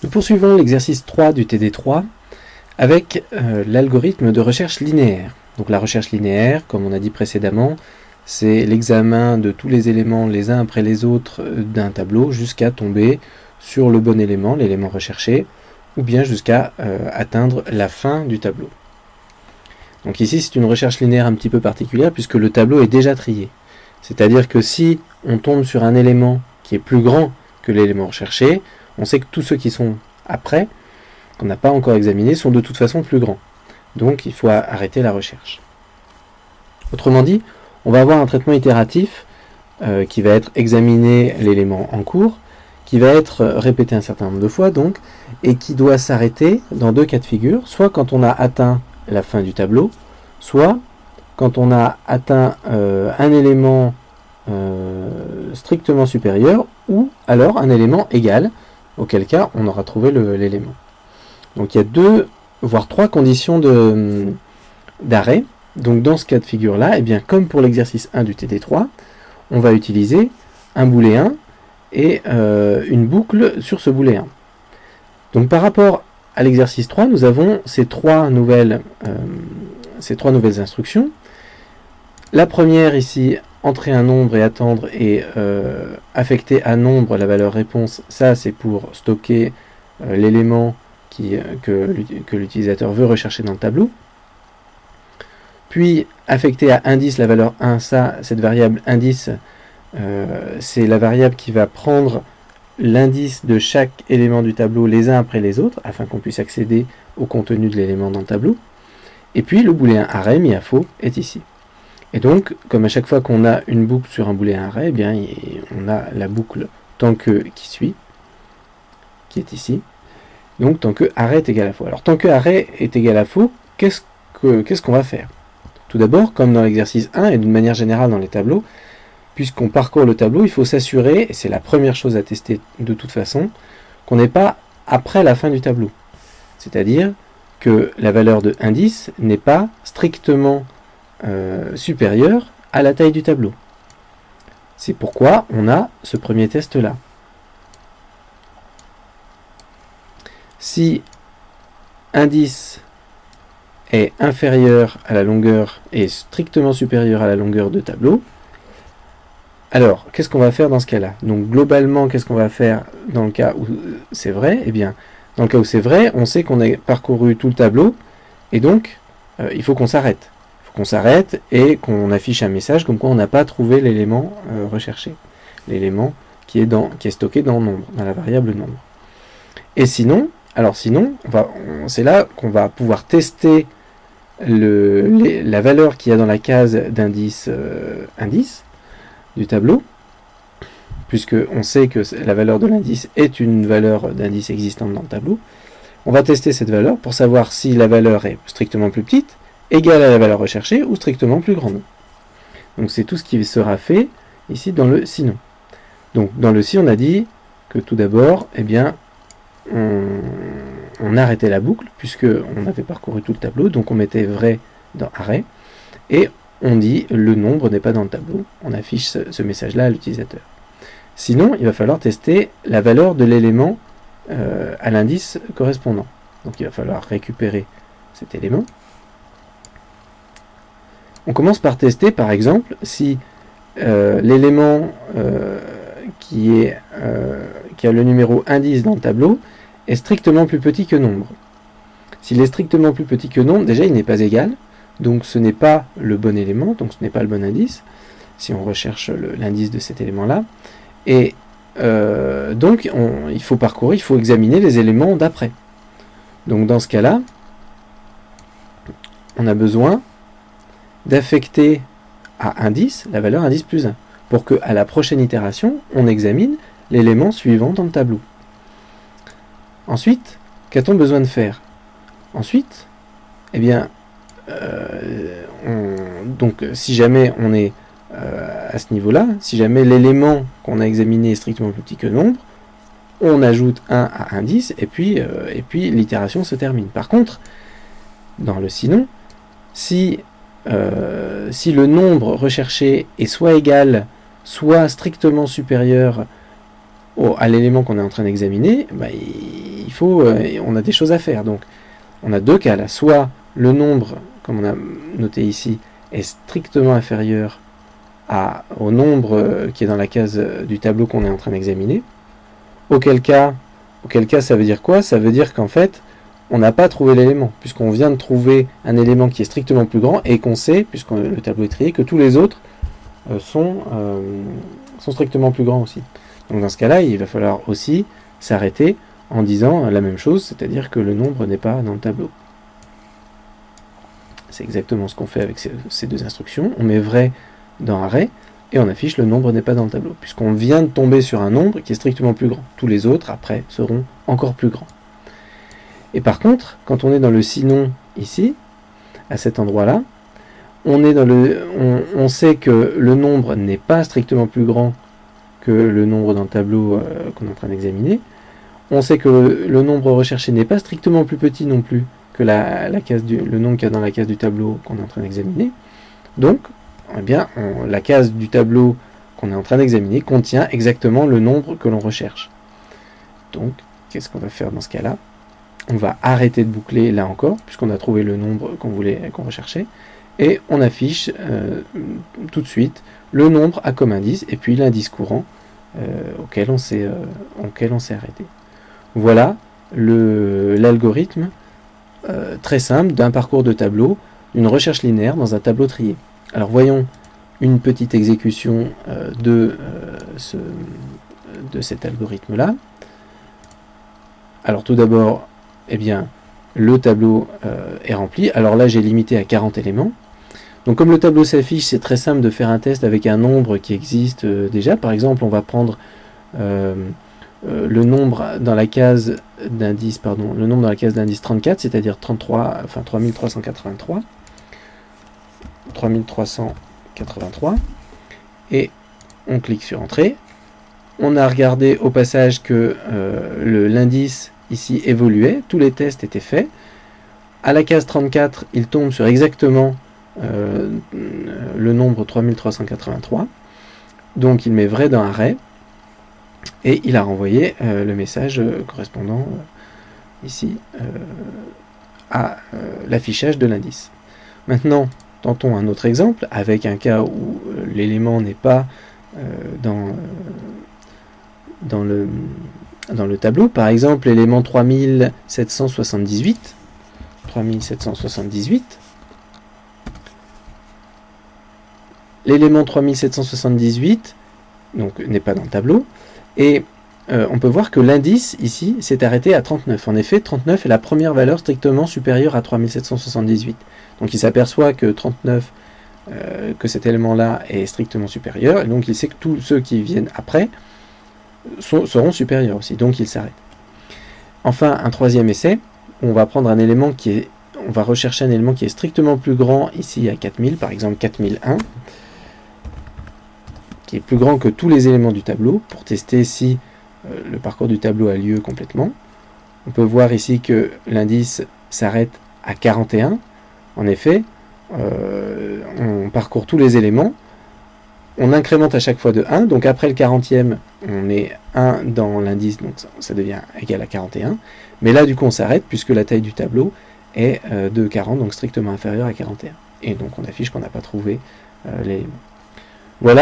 Nous poursuivons l'exercice 3 du TD3 avec l'algorithme de recherche linéaire. Donc la recherche linéaire, comme on a dit précédemment, c'est l'examen de tous les éléments les uns après les autres d'un tableau jusqu'à tomber sur le bon élément, l'élément recherché, ou bien jusqu'à atteindre la fin du tableau. Donc ici c'est une recherche linéaire un petit peu particulière puisque le tableau est déjà trié. C'est-à-dire que si on tombe sur un élément qui est plus grand que l'élément recherché, on sait que tous ceux qui sont après, qu'on n'a pas encore examiné, sont de toute façon plus grands. Donc il faut arrêter la recherche. Autrement dit, on va avoir un traitement itératif qui va être examiner l'élément en cours, qui va être répété un certain nombre de fois donc, et qui doit s'arrêter dans deux cas de figure, soit quand on a atteint la fin du tableau, soit quand on a atteint un élément strictement supérieur, ou alors un élément égal, auquel cas on aura trouvé l'élément. Donc il y a deux, voire trois conditions d'arrêt. Donc dans ce cas de figure-là, eh bien, comme pour l'exercice 1 du TD3, on va utiliser un booléen et une boucle sur ce booléen. Donc par rapport à l'exercice 3, nous avons ces trois nouvelles instructions. La première ici, entrer un nombre et attendre et affecter à nombre la valeur réponse, ça c'est pour stocker l'élément que l'utilisateur veut rechercher dans le tableau. Puis affecter à indice la valeur 1, ça, cette variable indice, c'est la variable qui va prendre l'indice de chaque élément du tableau les uns après les autres, afin qu'on puisse accéder au contenu de l'élément dans le tableau. Et puis le booléen arrêt mis à faux est ici. Et donc, comme à chaque fois qu'on a une boucle sur un booléen arrêt, eh bien, on a la boucle tant que qui suit, qui est ici. Donc tant que arrêt est égal à faux. Alors tant que arrêt est égal à faux, qu'est-ce qu'on va faire? Tout d'abord, comme dans l'exercice 1 et d'une manière générale dans les tableaux, puisqu'on parcourt le tableau, il faut s'assurer, et c'est la première chose à tester de toute façon, qu'on n'est pas après la fin du tableau. C'est-à-dire que la valeur de indice n'est pas strictement supérieure à la taille du tableau. C'est pourquoi on a ce premier test-là. Si indice est inférieur à la longueur et strictement supérieur à la longueur de tableau, alors qu'est-ce qu'on va faire dans ce cas-là? Donc globalement, qu'est-ce qu'on va faire dans le cas où c'est vrai? Eh bien, dans le cas où c'est vrai, on sait qu'on a parcouru tout le tableau, et donc il faut qu'on s'arrête. Il faut qu'on s'arrête et qu'on affiche un message comme quoi on n'a pas trouvé l'élément recherché, l'élément qui est stocké dans nombre, dans la variable nombre. Et sinon, c'est là qu'on va pouvoir tester la valeur qu'il y a dans la case d'indice indice du tableau, puisque on sait que la valeur de l'indice est une valeur d'indice existante dans le tableau. On va tester cette valeur pour savoir si la valeur est strictement plus petite, égale à la valeur recherchée, ou strictement plus grande. Donc c'est tout ce qui sera fait ici dans le sinon. Donc dans le si, on a dit que tout d'abord, eh bien, on arrêtait la boucle, puisqu'on avait parcouru tout le tableau, donc on mettait vrai dans arrêt, et on dit le nombre n'est pas dans le tableau, on affiche ce message-là à l'utilisateur. Sinon, il va falloir tester la valeur de l'élément à l'indice correspondant. Donc il va falloir récupérer cet élément. On commence par tester, par exemple, si l'élément qui a le numéro indice dans le tableau est strictement plus petit que nombre. S'il est strictement plus petit que nombre, déjà il n'est pas égal, donc ce n'est pas le bon élément, donc ce n'est pas le bon indice, si on recherche l'indice de cet élément-là. Et donc il faut examiner les éléments d'après. Donc dans ce cas-là, on a besoin d'affecter à indice la valeur indice plus 1, pour qu'à la prochaine itération, on examine l'élément suivant dans le tableau. Ensuite, qu'a-t-on besoin de faire? Ensuite, eh bien, donc si jamais on est à ce niveau-là, si jamais l'élément qu'on a examiné est strictement plus petit que nombre, on ajoute 1 à indice, et puis l'itération se termine. Par contre, dans le sinon, si le nombre recherché est soit égal, soit strictement supérieur à l'élément qu'on est en train d'examiner, bah, on a des choses à faire. Donc, on a deux cas là. Soit le nombre, comme on a noté ici, est strictement inférieur au nombre qui est dans la case du tableau qu'on est en train d'examiner. Auquel cas, ça veut dire quoi? Ça veut dire qu'en fait, on n'a pas trouvé l'élément, puisqu'on vient de trouver un élément qui est strictement plus grand, et qu'on sait, puisque le tableau est trié, que tous les autres sont strictement plus grands aussi. Donc dans ce cas-là, il va falloir aussi s'arrêter en disant la même chose, c'est-à-dire que le nombre n'est pas dans le tableau. C'est exactement ce qu'on fait avec ces deux instructions. On met vrai dans arrêt, et on affiche le nombre n'est pas dans le tableau, puisqu'on vient de tomber sur un nombre qui est strictement plus grand. Tous les autres, après, seront encore plus grands. Et par contre, quand on est dans le sinon ici, à cet endroit-là, on sait que le nombre n'est pas strictement plus grand que le nombre dans le tableau qu'on est en train d'examiner. On sait que le nombre recherché n'est pas strictement plus petit non plus que le nombre qu'il y a dans la case du tableau qu'on est en train d'examiner. Donc, eh bien, la case du tableau qu'on est en train d'examiner contient exactement le nombre que l'on recherche. Donc, qu'est-ce qu'on va faire dans ce cas-là? On va arrêter de boucler là encore, puisqu'on a trouvé le nombre qu'on recherchait, et on affiche tout de suite le nombre A comme indice, et puis l'indice courant auquel on s'est arrêté. Voilà l'algorithme très simple d'un parcours de tableau, d'une recherche linéaire dans un tableau trié. Alors voyons une petite exécution de cet algorithme-là. Alors tout d'abord, eh bien, le tableau est rempli. Alors là, j'ai limité à 40 éléments. Donc comme le tableau s'affiche, c'est très simple de faire un test avec un nombre qui existe déjà. Par exemple, on va prendre le nombre dans la case d'indice, le nombre dans la case d'indice 34, c'est-à-dire 3383. Et on clique sur Entrée. On a regardé au passage que l'indice ici évoluait, tous les tests étaient faits. À la case 34, il tombe sur exactement le nombre 3383. Donc il met vrai dans arrêt. Et il a renvoyé le message correspondant ici à l'affichage de l'indice. Maintenant, tentons un autre exemple avec un cas où l'élément n'est pas dans le tableau. Par exemple, l'élément 3778. L'élément 3778 n'est pas dans le tableau. Et on peut voir que l'indice, ici, s'est arrêté à 39. En effet, 39 est la première valeur strictement supérieure à 3778. Donc il s'aperçoit que 39, que cet élément-là est strictement supérieur, et donc il sait que tous ceux qui viennent après seront supérieurs aussi, donc il s'arrête. Enfin, un troisième essai, on va prendre un élément on va rechercher un élément qui est strictement plus grand, ici à 4000, par exemple 4001, qui est plus grand que tous les éléments du tableau, pour tester si le parcours du tableau a lieu complètement. On peut voir ici que l'indice s'arrête à 41. En effet, on parcourt tous les éléments, on incrémente à chaque fois de 1, donc après le 40e, on met 1 dans l'indice, donc ça devient égal à 41. Mais là, du coup, on s'arrête, puisque la taille du tableau est de 40, donc strictement inférieure à 41. Et donc, on affiche qu'on n'a pas trouvé l'élément.